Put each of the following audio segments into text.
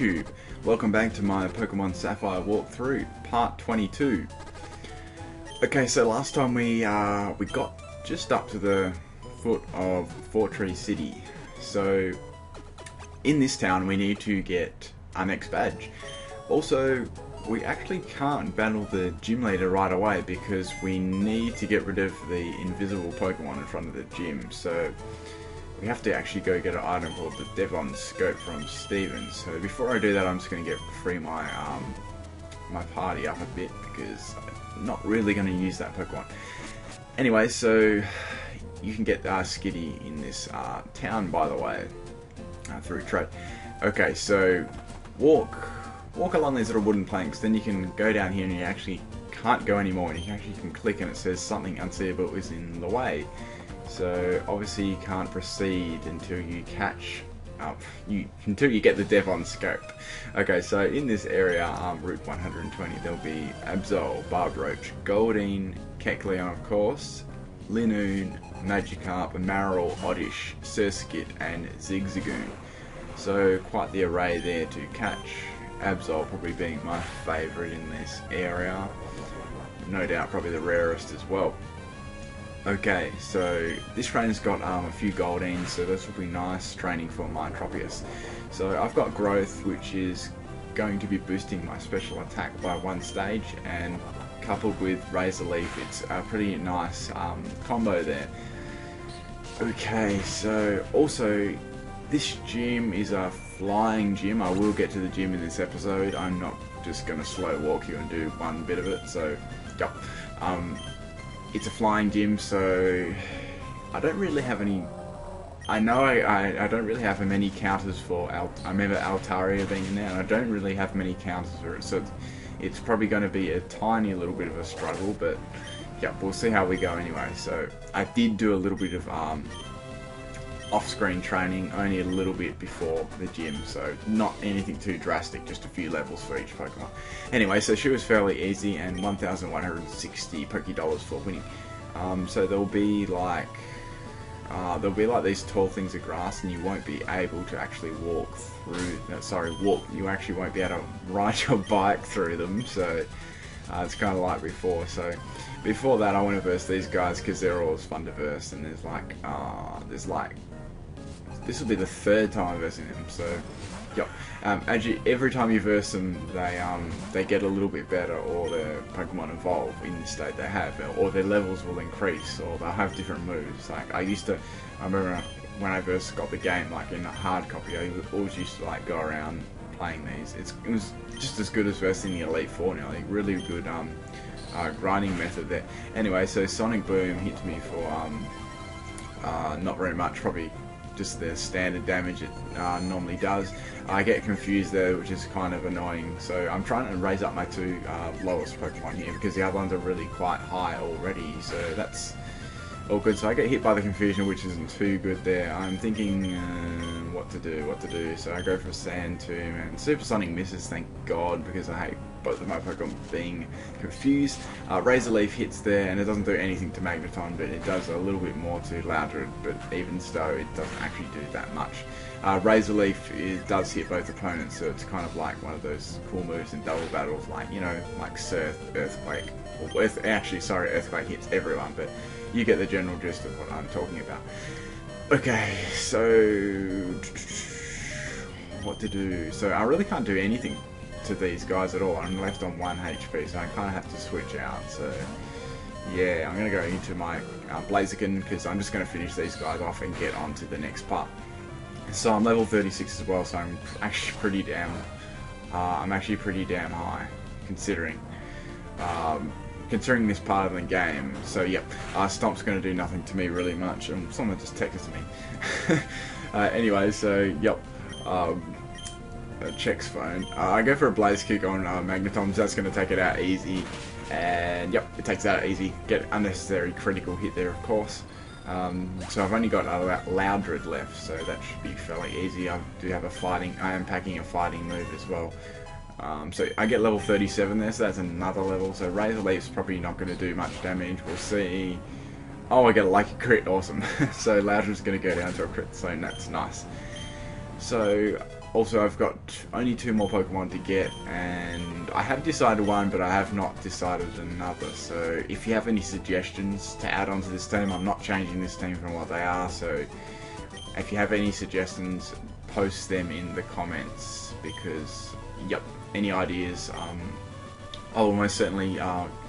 YouTube. Welcome back to my Pokemon Sapphire walkthrough, part 22. Okay, so last time we got just up to the foot of Fortree City. So in this town we need to get our next badge. Also, we actually can't battle the gym leader right away because we need to get rid of the invisible Pokemon in front of the gym. So we have to actually go get an item called the Devon Scope from Stevens. So before I do that, I'm just going to free my my party up a bit because I'm not really going to use that Pokemon. Anyway, so you can get Skitty in this town, by the way, through trade. Okay, so walk along these little wooden planks, then you can go down here and you actually can't go anymore, and you actually can click and it says something unseeable is in the way. So obviously you can't proceed until you catch until you get the Devon Scope. Okay, so in this area, Route 120, there'll be Absol, Barbroach, Goldeen, Kecleon of course, Linoon, Magikarp, Marill, Oddish, Surskit and Zigzagoon. So quite the array there to catch. Absol probably being my favourite in this area. No doubt probably the rarest as well. Okay, so this train's got a few Goldeens, so this will be nice training for my Tropius. So I've got Growth, which is going to be boosting my special attack by 1 stage, and coupled with Razor Leaf, it's a pretty nice combo there. Okay, so also this gym is a flying gym. I will get to the gym in this episode. I'm not just going to slow walk you and do one bit of it, so yep. It's a flying gym, so I don't really have any. I know I don't really have many counters for. I remember Altaria being in there, and I don't really have many counters for it, so it's probably going to be a tiny little bit of a struggle. But yeah, we'll see how we go anyway. So I did do a little bit of off-screen training, only a little bit before the gym, so not anything too drastic, just a few levels for each Pokemon. Anyway, so she was fairly easy, and 1,160 Poké-Dollars for winning. So there'll be like these tall things of grass, and you won't be able to actually walk through. You actually won't be able to ride your bike through them. So it's kind of like before. So before that, I want to verse these guys because they're always fun to verse, and there's like. This will be the 3rd time I'm versing them, so yep. Every time you verse them, they get a little bit better, or their Pokemon evolve in the state they have, or their levels will increase, or they'll have different moves. Like I remember when I first got the game, like in a hard copy, I always used to like go around playing these. It was just as good as versing the Elite Four now. Like, really good grinding method there. Anyway, so Sonic Boom hits me for not very much, probably just the standard damage it normally does. I get confused there, which is kind of annoying, so I'm trying to raise up my 2 lowest Pokemon here because the other ones are really quite high already, so that's all good. So I get hit by the confusion, which isn't too good there. I'm thinking what to do, so I go for a Sand Tomb, and Supersonic misses, thank God, because I hate both of my Pokemon being confused. Razor Leaf hits there, and it doesn't do anything to Magneton, but it does a little bit more to Loudred, but even so, it doesn't actually do that much. Razor Leaf does hit both opponents, so it's kind of like one of those cool moves in double battles, like, you know, like Surf, Earthquake, or Earthquake hits everyone, but you get the general gist of what I'm talking about. Okay, so what to do? So I really can't do anything to these guys at all. I'm left on 1 HP, so I kind of have to switch out. So yeah, I'm going to go into my Blaziken because I'm just going to finish these guys off and get on to the next part. So I'm level 36 as well, so I'm actually pretty damn high considering this part of the game. So yep, Stomp's going to do nothing to me really much, and someone just texted me. Anyway, so yep. Checks phone. I go for a Blaze Kick on Magneton, that's going to take it out easy, and yep, it takes it out easy. Get unnecessary critical hit there, of course. So I've only got Loudred left, so that should be fairly easy. I am packing a fighting move as well. So I get level 37 there, so that's another level. So Razor Leaf's probably not going to do much damage. We'll see. Oh, I get like a crit, awesome. So Loudred's going to go down to a crit, so that's nice. So Also, I've got only 2 more Pokemon to get, and I have decided one, but I have not decided another. So if you have any suggestions to add onto this team, I'm not changing this team from what they are, so if you have any suggestions, post them in the comments, because, yep, any ideas, I'll almost certainly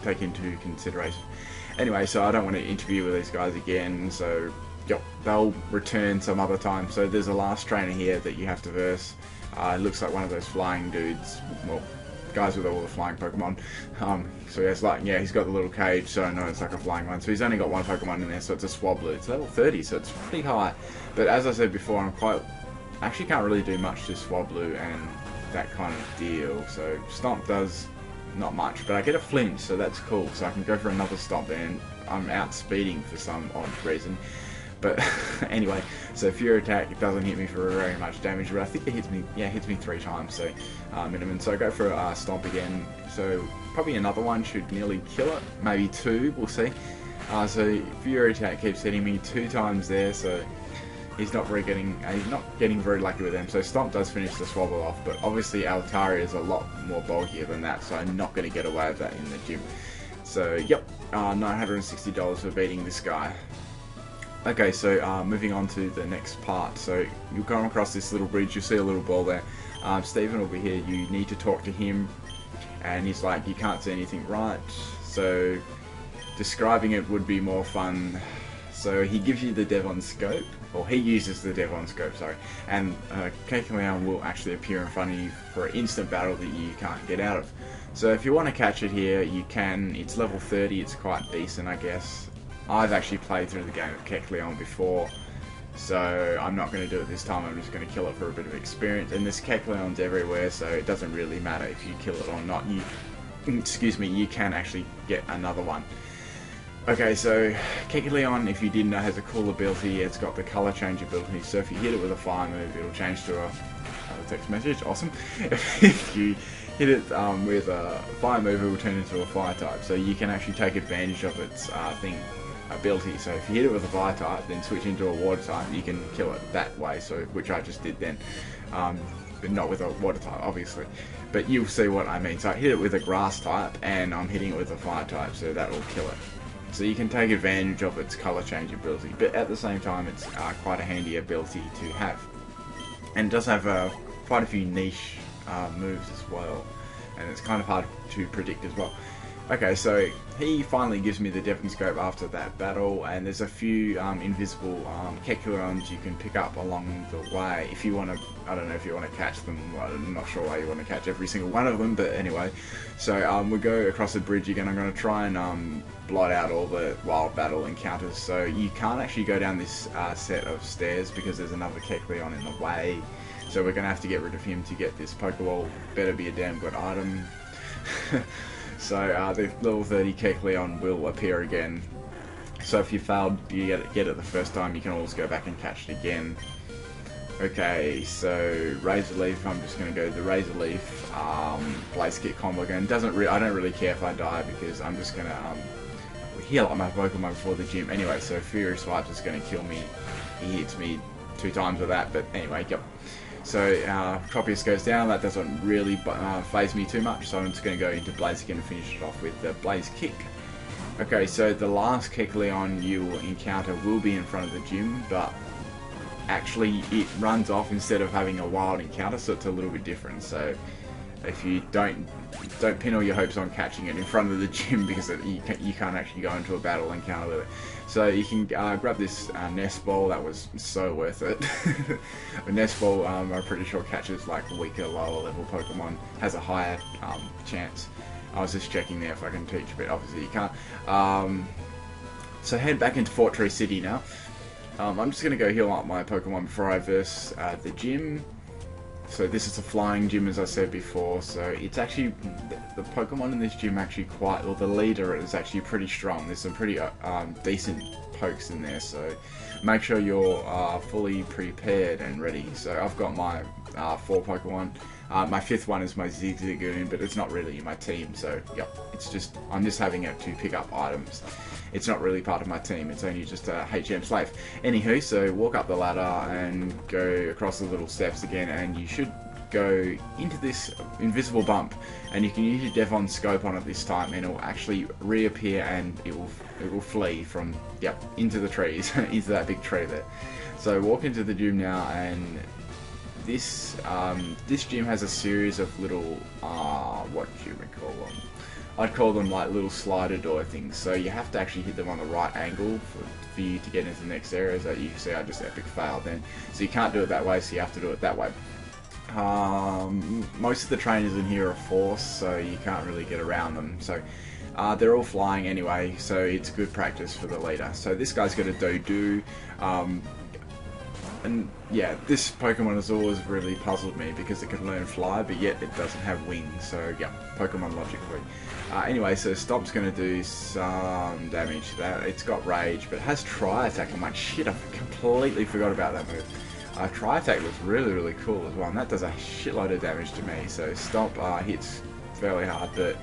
take into consideration. Anyway, so I don't want to interview with these guys again, so yep, they'll return some other time. So there's a last trainer here that you have to verse. It looks like one of those flying dudes, well, guys with all the flying Pokemon. So it's like, yeah, he's got the little cage, so I know it's like a flying one. So he's only got 1 Pokemon in there, so it's a Swablu. It's level 30, so it's pretty high. But as I said before, actually can't really do much to Swablu and that kind of deal. So Stomp does not much, but I get a flinch, so that's cool. So I can go for another Stomp, and I'm outspeeding for some odd reason. But anyway, so Fury Attack, it doesn't hit me for very much damage, but I think it hits me, yeah, it hits me 3 times, so minimum. So I go for Stomp again, so probably another one should nearly kill it, maybe 2, we'll see. So Fury Attack keeps hitting me 2 times there, so he's not getting very lucky with them. So Stomp does finish the Swabble off, but obviously Altaria is a lot more bulkier than that, so I'm not going to get away with that in the gym. So yep, $960 for beating this guy. Okay, so moving on to the next part. So you'll come across this little bridge, you'll see a little ball there. Stephen will be here, you need to talk to him, and he's like, you can't see anything right, so describing it would be more fun. So he gives you the Devon Scope, or he uses the Devon Scope, sorry, and Kecleon will actually appear in front of you for an instant battle that you can't get out of. So if you want to catch it here, you can. It's level 30, it's quite decent, I guess. I've actually played through the game of Kecleon before, so I'm not going to do it this time. I'm just going to kill it for a bit of experience. And there's Kecleons everywhere, so it doesn't really matter if you kill it or not. Excuse me, you can actually get another one. Okay, so Kecleon, if you didn't know, has a cool ability. It's got the color change ability, so if you hit it with a fire move, it'll change to a text message. Awesome. If you hit it with a fire move, it will turn into a fire type, so you can actually take advantage of its ability. So if you hit it with a fire type, then switch into a water type, you can kill it that way, so which I just did then, but not with a water type, obviously. But you'll see what I mean. So I hit it with a grass type, and I'm hitting it with a fire type, so that will kill it. So you can take advantage of its color change ability, but at the same time, it's quite a handy ability to have. And it does have quite a few niche moves as well, and it's kind of hard to predict as well. Okay, so he finally gives me the Devon Scope after that battle, and there's a few invisible Kecleons you can pick up along the way if you want to. I don't know if you want to catch them. I'm not sure why you want to catch every single one of them, but anyway. So we go across the bridge again. I'm going to try and blot out all the wild battle encounters. So you can't actually go down this set of stairs because there's another Kecleon in the way. So we're going to have to get rid of him to get this Pokeball. Better be a damn good item. So the level 30 Kecleon will appear again. So if you failed, you get it the first time, you can always go back and catch it again. Okay, so Razor Leaf, I'm just going to go the Razor Leaf, Blaze Kick combo again. I don't really care if I die because I'm just going to heal up my Pokemon before the gym. Anyway, so Fury Swipe is going to kill me. He hits me 2 times with that, but anyway, yep. So Tropius goes down, that doesn't really phase me too much, so I'm just going to go into Blaze again and finish it off with the Blaze Kick. Okay, so the last Kecleon you will encounter will be in front of the gym, but actually it runs off instead of having a wild encounter, so it's a little bit different. So if you don't pin all your hopes on catching it in front of the gym, because you can't actually go into a battle encounter with it. So you can grab this Nest Ball. That was so worth it. A Nest Ball, I'm pretty sure catches like weaker, lower level Pokemon, has a higher chance. I was just checking there if I can teach, but obviously you can't. So head back into Fort Tree City now. I'm just going to go heal up my Pokemon before I verse the gym. So this is a flying gym, as I said before, so it's actually, the Pokemon in this gym actually the leader is actually pretty strong. There's some pretty decent pokes in there, so make sure you're fully prepared and ready. So I've got my 4 Pokemon. My 5th one is my Zigzagoon, but it's not really in my team, so yep, it's just, I'm just having it to pick up items. It's not really part of my team, it's only just a HM slave. Anywho, so walk up the ladder and go across the little steps again, and you should go into this invisible bump, and you can use your Devon scope on it this time, and it will actually reappear, and it will flee from, yep, into the trees, into that big tree there. So walk into the gym now, and this gym has a series of little, what do you call them? I'd call them like little slider door things, so you have to actually hit them on the right angle for you to get into the next area. So you see I just epic failed then, so you can't do it that way, so you have to do it that way. Most of the trainers in here are force, so you can't really get around them, so they're all flying anyway, so it's good practice for the leader. So this guy's got a Dodu, and yeah, this Pokemon has always really puzzled me because it can learn fly, but yet it doesn't have wings, so yeah, Pokemon logic for you. Anyway, so Stomp's going to do some damage to that. It's got Rage, but it has Tri-Attack. I'm like, shit, I completely forgot about that move. Tri-Attack looks really, really cool as well, and that does a shitload of damage to me. So Stomp hits fairly hard, but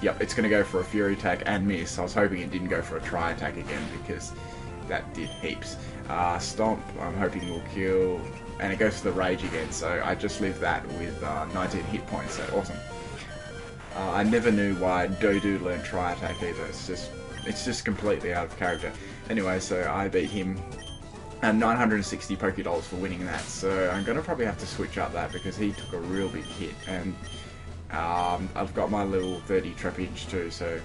yep, it's going to go for a Fury Attack and miss. I was hoping it didn't go for a Tri-Attack again, because that did heaps. Stomp, I'm hoping will kill, and it goes for the Rage again, so I just leave that with 19 hit points, so awesome. I never knew why Dodu learned Tri-Attack either, it's just completely out of character. Anyway, so I beat him, and 960 Pokédollars for winning that, so I'm going to probably have to switch up that because he took a real big hit, and I've got my level 30 Trapinch too, so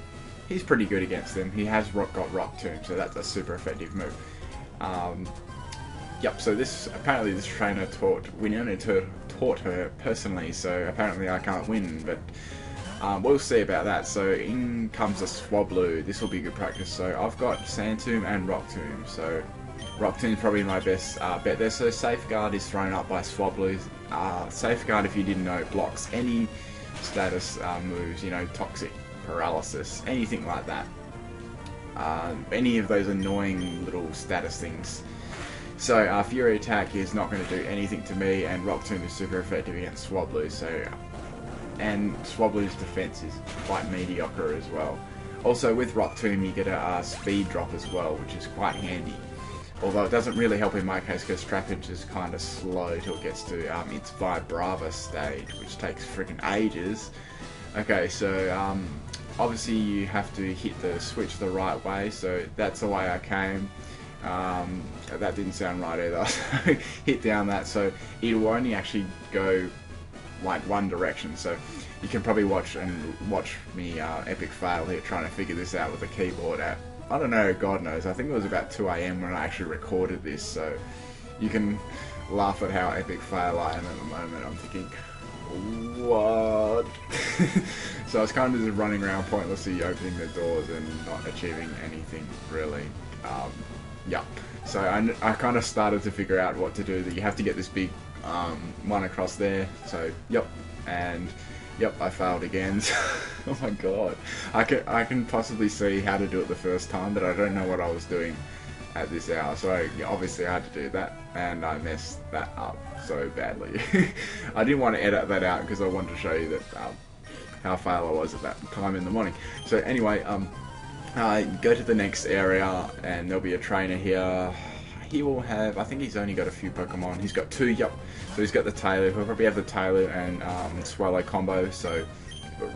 he's pretty good against them. He has got Rock Tomb, so that's a super effective move. Yep, so apparently this trainer taught Winona taught her personally, so apparently I can't win, but we'll see about that. So in comes a Swablu. This will be good practice. So I've got Sand Tomb and Rock Tomb, so Rock Tomb is probably my best bet there. So Safeguard is thrown up by Swablu. Safeguard, if you didn't know, blocks any status moves, you know, Toxic, Paralysis, anything like that. Any of those annoying little status things. So Fury Attack is not going to do anything to me, and Rock Tomb is super effective against Swablu. So, and Swablu's defense is quite mediocre as well. Also with Rock Tomb you get a speed drop as well, which is quite handy. Although it doesn't really help in my case because Trapinch is kind of slow till it gets to its Vibrava stage, which takes freaking ages. Okay, so obviously you have to hit the switch the right way, so that's the way I came. That didn't sound right either. So hit down that, so it will only actually go like one direction. So you can probably watch me epic fail here trying to figure this out with the keyboard at, I don't know, God knows, I think it was about 2 AM when I actually recorded this, so you can laugh at how epic fail I am at the moment. I'm thinking, what? So I was kind of just running around pointlessly opening the doors and not achieving anything really. Yeah, so I kind of started to figure out what to do, that you have to get this big one across there, so yep, and yep, I failed again. Oh my god, I can possibly see how to do it the first time, but I don't know what I was doing at this hour, so obviously I had to do that, and I messed that up so badly. I didn't want to edit that out because I wanted to show you that how fail I was at that time in the morning. So anyway, go to the next area, and there'll be a trainer here. He will have, I think he's only got a few Pokemon. He's got 2, yep. So he's got the Taillow. He'll probably have the Taillow and Swallow combo, so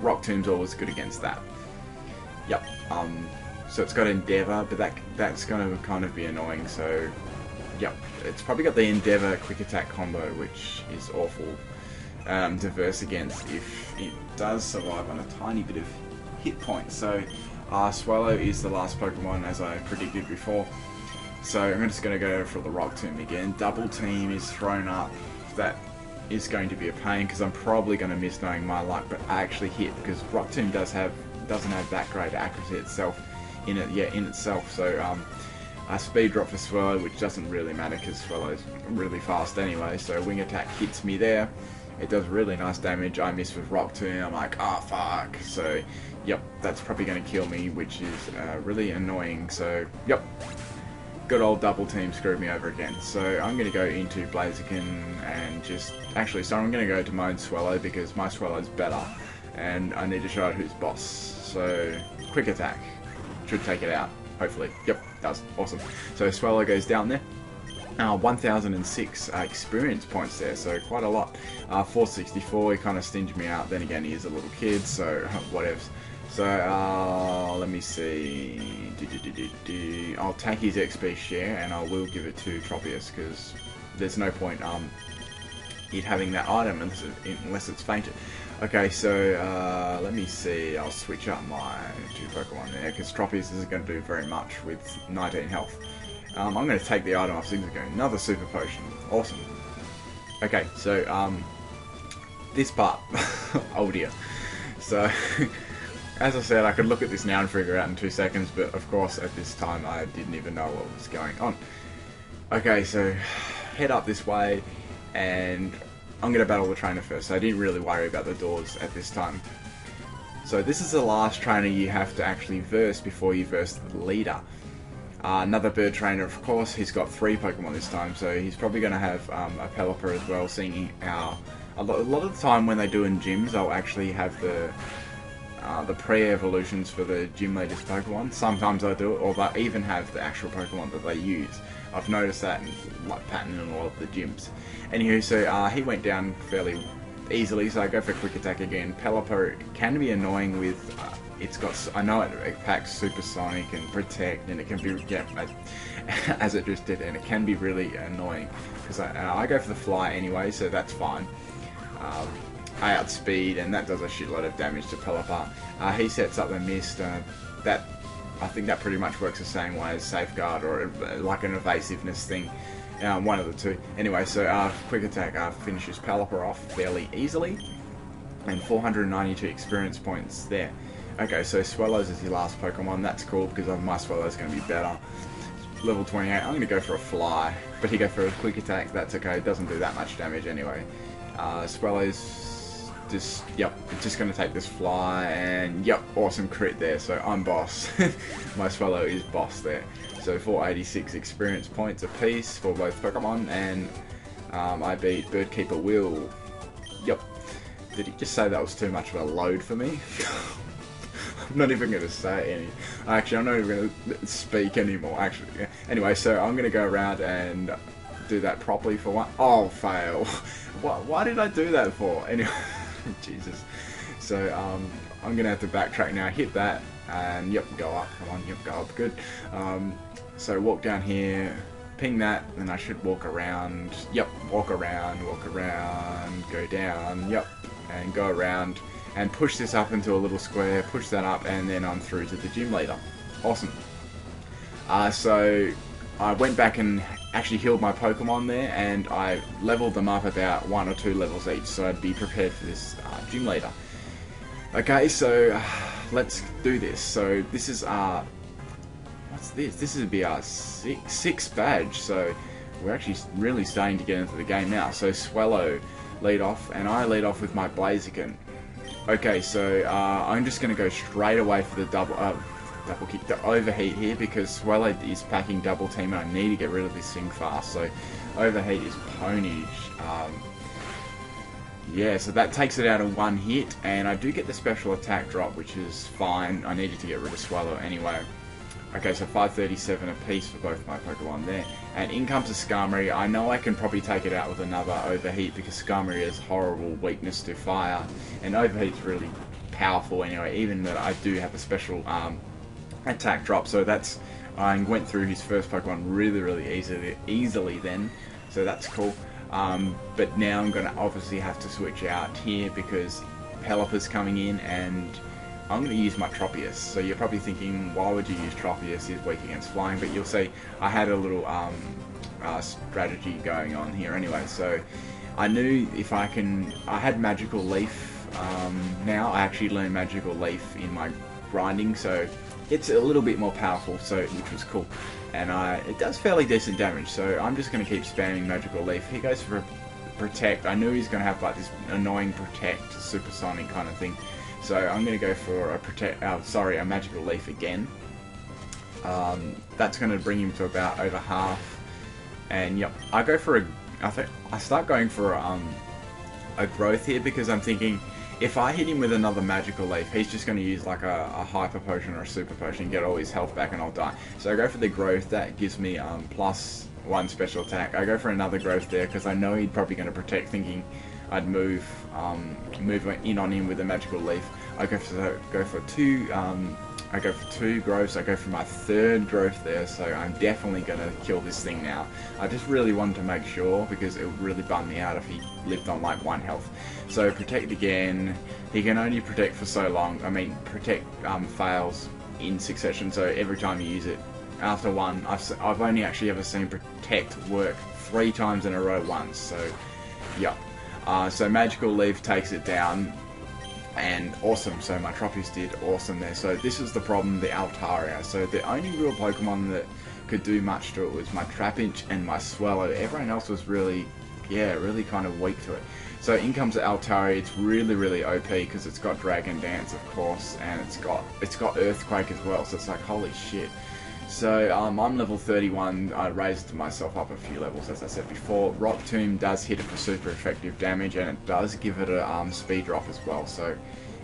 Rock Tomb's always good against that. Yep. So it's got Endeavour, but that's going to kind of be annoying, so yep. It's probably got the Endeavour Quick Attack combo, which is awful to verse against if it does survive on a tiny bit of hit points. So Swallow is the last Pokemon, as I predicted before. So I'm just going to go for the Rock Tomb again. Double Team is thrown up. That is going to be a pain because I'm probably going to miss knowing my luck, but I actually hit because Rock Tomb doesn't have that great accuracy itself in itself. So a speed drop for Swallow, which doesn't really matter because Swallow's really fast anyway. So Wing Attack hits me there. It does really nice damage. I miss with Rock Tomb. I'm like, oh fuck. So yep, that's probably going to kill me, which is really annoying. So yep. good old double team screwed me over again. So I'm going to go into Blaziken and just... Actually, so I'm going to go to my own Swallow because my Swallow's better. And I need to show it who's boss. So, quick attack. Should take it out, hopefully. Yep, does. Awesome. So Swallow goes down there. 1006 experience points there, so quite a lot. 464, he kind of stinged me out. Then again, he is a little kid, so whatever. So, let me see. I'll take his XP share, and I will give it to Tropius, because there's no point it having that item unless it's fainted. Okay, so let me see. I'll switch up my 2 Pokemon there, because Tropius isn't going to do very much with 19 health. I'm going to take the item off Zigzagoon. Another Super Potion. Awesome. Okay, so this part. Oh dear. So, as I said, I could look at this now and figure it out in 2 seconds, but of course at this time I didn't even know what was going on. Okay, so head up this way, and I'm going to battle the trainer first. So I didn't really worry about the doors at this time. So this is the last trainer you have to actually verse before you verse the leader. Another bird trainer, of course. He's got 3 Pokemon this time, so he's probably going to have a Pelipper as well. Seeing a lot of the time when they do in gyms, they'll actually have the pre-evolutions for the gym leaders Pokemon. Sometimes they do it, or they even have the actual Pokemon that they use. I've noticed that in pattern in a lot of the gyms. Anywho, so he went down fairly easily, so I go for quick attack again. Pelipper can be annoying with... it's got, I know it packs Supersonic and Protect, and it can be, yeah, as it just did, and it can be really annoying, because I go for the Fly anyway, so that's fine. I outspeed, and that does a shitload of damage to Pelipper. He sets up the Mist, I think that pretty much works the same way as Safeguard, or like an evasiveness thing. One of the two. Anyway, so quick attack finishes Pelipper off fairly easily, and 492 experience points there. Okay, so Swallows is your last Pokemon. That's cool because my Swallow's going to be better. Level 28. I'm going to go for a Fly, but he go for a quick attack. That's okay. It doesn't do that much damage anyway. Swallows just, yep, it's just going to take this Fly, and yep, awesome crit there. So I'm boss. My Swallow is boss there. So 486 experience points apiece for both Pokemon, and I beat Birdkeeper Will. Yep. Did he just say that was too much of a load for me? I'm not even going to say any. Actually, I'm not even going to speak anymore. Actually, yeah. Anyway, so I'm going to go around and do that properly for one. Oh, fail. Why did I do that for? Anyway, Jesus. So I'm going to have to backtrack now. Hit that, and yep, go up. Come on, yep, go up. Good. So walk down here, ping that, then I should walk around. Yep, walk around, go down. Yep, and go around. And push this up into a little square, push that up, and then I'm through to the gym leader. Awesome. So I went back and actually healed my Pokemon there, and I leveled them up about 1 or 2 levels each, so I'd be prepared for this gym leader. Okay, so let's do this. So this is what's this? This is our sixth badge, so we're actually really starting to get into the game now. So Swallow lead off, and I lead off with my Blaziken. Okay, so I'm just going to go straight away for the double kick, the overheat here, because Swallow is packing double team and I need to get rid of this thing fast. So overheat is ponish. Yeah, so that takes it out of 1 hit, and I do get the special attack drop, which is fine. I needed to get rid of Swallow anyway. Okay, so 537 apiece for both my Pokemon there. And in comes a Skarmory. I know I can probably take it out with another Overheat because Skarmory has horrible weakness to fire. And Overheat's really powerful anyway, even though I do have a special attack drop. So that's, I went through his first Pokemon really easily then. So that's cool. But now I'm going to obviously have to switch out here because Pelipper's coming in, and I'm going to use my Tropius. So you're probably thinking, why would you use Tropius? He's weak against flying, but you'll see I had a little strategy going on here anyway. So I knew if I had Magical Leaf now. I actually learned Magical Leaf in my grinding, so it's a little bit more powerful, so which was cool. And it does fairly decent damage, so I'm just going to keep spamming Magical Leaf. He goes for Protect. I knew he's going to have like this annoying Protect, Supersonic kind of thing. So I'm going to go for a Magical Leaf again. That's going to bring him to about over half. And yep, I think I start going for a growth here, because I'm thinking if I hit him with another magical leaf, he's just going to use like a hyper potion or a super potion and get all his health back, and I'll die. So I go for the growth. That gives me +1 special attack. I go for another growth there because I know he's probably going to protect, thinking I'd move in on him with a magical leaf. I go for two growths. I go for my third growth there, so I'm definitely going to kill this thing now. I just really wanted to make sure, because it would really bum me out if he lived on like 1 health. So protect again. He can only protect for so long. I mean, protect fails in succession, so every time you use it, after 1, I've only actually ever seen protect work 3 times in a row once. So, yeah. So magical leaf takes it down. And awesome, so my Tropius did awesome there. So this is the problem, the Altaria. So the only real Pokemon that could do much to it was my Trapinch and my Swallow. Everyone else was really kind of weak to it. So in comes the Altaria. It's really OP because it's got Dragon Dance, of course, and it's got Earthquake as well. So it's like, holy shit. So I'm level 31. I raised myself up a few levels, as I said before. Rock Tomb does hit it for super effective damage, and it does give it a speed drop as well. So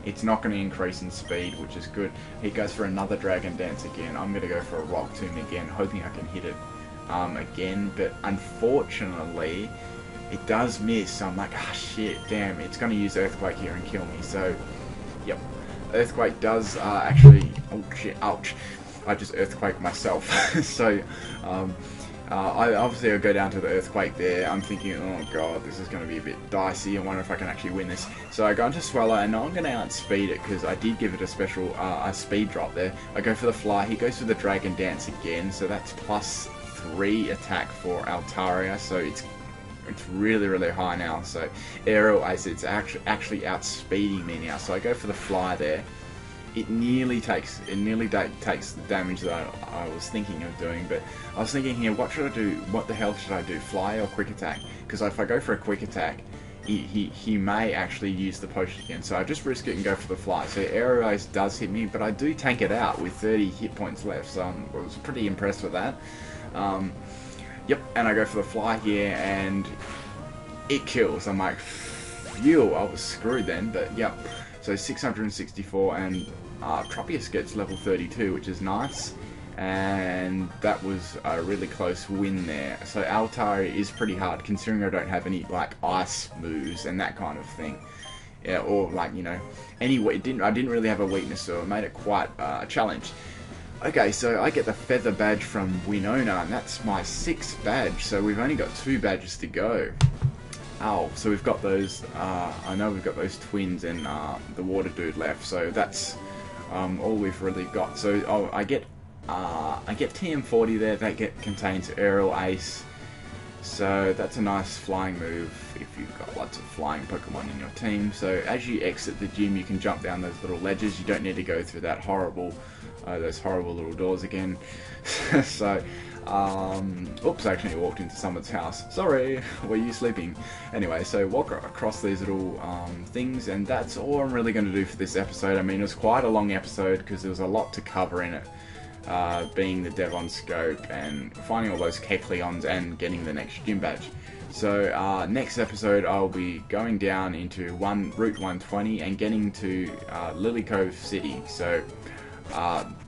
it's not going to increase in speed, which is good. He goes for another Dragon Dance again. I'm going to go for a Rock Tomb again, hoping I can hit it again. But unfortunately, it does miss. So I'm like, ah, shit, damn, it's going to use Earthquake here and kill me. So, yep, Earthquake does actually. Oh shit! Ouch. I just Earthquake myself. So, I go down to the Earthquake there. I'm thinking, oh god, this is going to be a bit dicey. I wonder if I can actually win this. So I go into Swallow, and I'm going to outspeed it because I did give it a special a speed drop there. I go for the Fly. He goes for the Dragon Dance again, so that's +3 attack for Altaria. So it's really high now. So Aerial Ace, it's actually outspeeding me now. So I go for the Fly there. It nearly takes the damage that I was thinking of doing, but I was thinking here, what should I do? What the hell should I do? Fly or Quick Attack? Because if I go for a Quick Attack, he may actually use the potion again. So I just risk it and go for the Fly. So Aerial Ace does hit me, but I do tank it out with 30 hit points left. So I was pretty impressed with that. Yep, and I go for the Fly here, and it kills. I'm like, phew, I was screwed then, but yep. So 664, and Tropius gets level 32, which is nice, and that was a really close win there. So Altaria is pretty hard, considering I don't have any like ice moves and that kind of thing. Yeah, or like, you know, anyway, I didn't really have a weakness, so it made it quite a challenge. Okay, so I get the feather badge from Winona, and that's my 6th badge. So we've only got 2 badges to go. Oh, so we've got those, I know we've got those twins and the water dude left, so that's all we've really got. So I get TM40 there, that contains Aerial Ace, so that's a nice flying move if you've got lots of flying Pokemon in your team. So as you exit the gym, you can jump down those little ledges. You don't need to go through that those horrible little doors again. So, oops, I actually walked into someone's house. Sorry, were you sleeping? Anyway, so walk across these little things, and that's all I'm really going to do for this episode. I mean, it was quite a long episode because there was a lot to cover in it. Being the Devon Scope and finding all those Kecleons and getting the next gym badge. So next episode I'll be going down into Route 120 and getting to Lily Cove City. So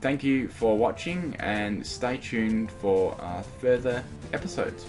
thank you for watching, and stay tuned for further episodes.